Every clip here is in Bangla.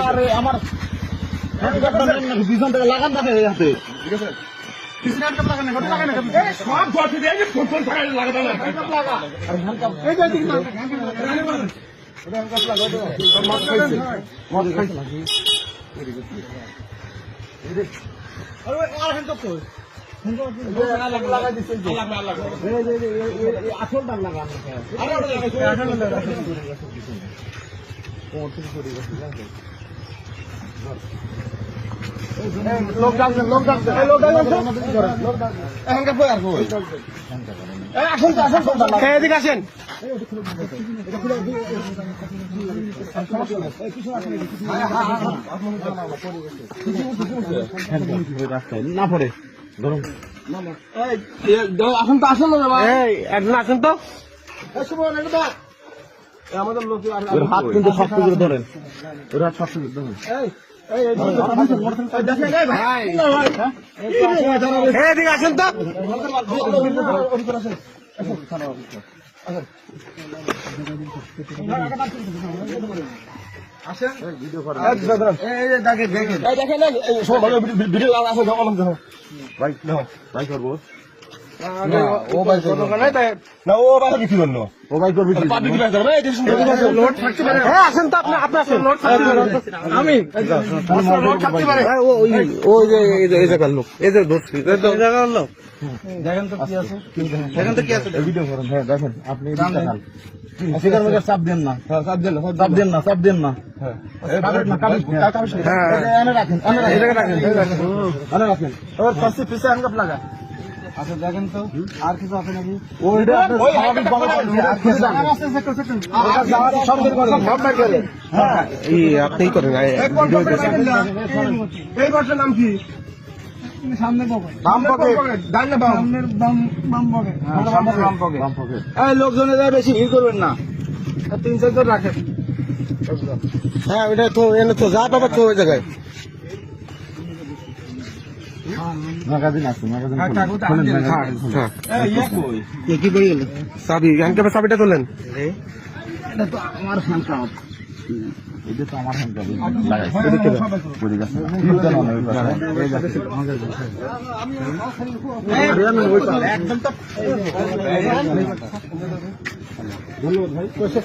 আরে আমার পিছন থেকে লাগান থাকে হাতে ঠিক আছে লোক ডাকছেন এদিকে আসেন না পড়ে ধরুন আসুন তো আসুন একজন আসেন তো আমাদের লোক হাত কিন্তু শক্ত করে ধরেন ওর হাত শক্ত করে ধরেন এদিকে আসেন তো ভাই করবো ও ভাই না ও ভাই কিছু করলো ও ভাই করবি আসেন তো আপনি আমি ওই যে এই জায়গার লোক এই যে ধরছি জায়গার লোক দেখেন তো কি আছে ভিডিও করেন হ্যাঁ দেখেন আপনি চাপ দেন না চাপ দেন না রাখেন আচ্ছা দেখেন তো আর কিছু আছে নাকি আপনি করেন এই বর্ষের নাম কি লোকজনে বেশি ভিড় করবেন না 3-4 জন রাখেন হ্যাঁ ওইটা তো এনে তো যা পাবা তো ওই জায়গায় ম্যাগাজিন আছে কি পড়ে গেল চাবি চাবিটা তোলেন এটা তো আমার হ্যান্ডকাপ এটা তো আমার হ্যান্ডকাপ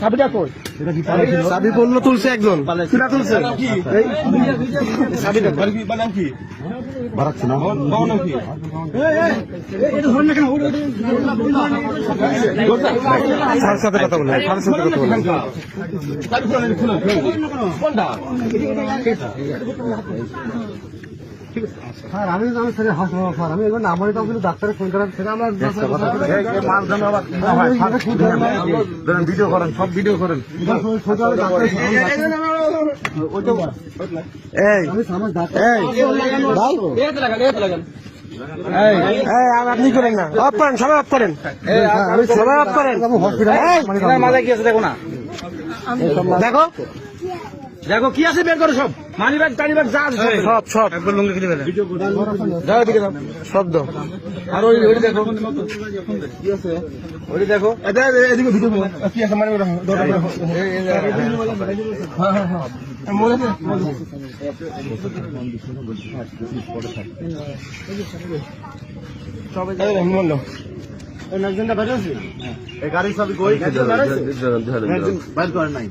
চাবিটা কই চাবি বলল তুলছে একজন তুলছে চাবিটা নাম কি বাড়াচ্ছে না স্যারের সাথে কথা বলেন স্যার আমি স্যার আমি এবার নামারি তো ডাক্তারের ফোন করার সেটা আমার ভিডিও করেন সব ভিডিও করেন আপনি করেন না অফ করেন সবাই অফ করেন সবাই অফ করেন মাথায় কি আছে দেখো না দেখো দেখো কি আছে বের করো সব মানি ব্যাগ টানি ব্যাগ যা সব সব একবার লুঙ্গি কিনে ফেলে যাও এদিকে যাও শব্দ আর ওই দেখো কি আছে ওই দেখো এদিকে ভিডিও কি আছে মানে সবাই গাড়ি সব বাইর করে নাই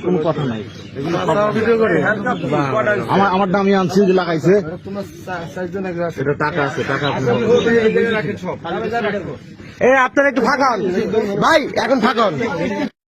কোনো কথা নাই আমার দামি আনছি লাগাইছে এটা টাকা আছে টাকা আপনার একটু ফাঁকা ভাই এখন ফাঁকা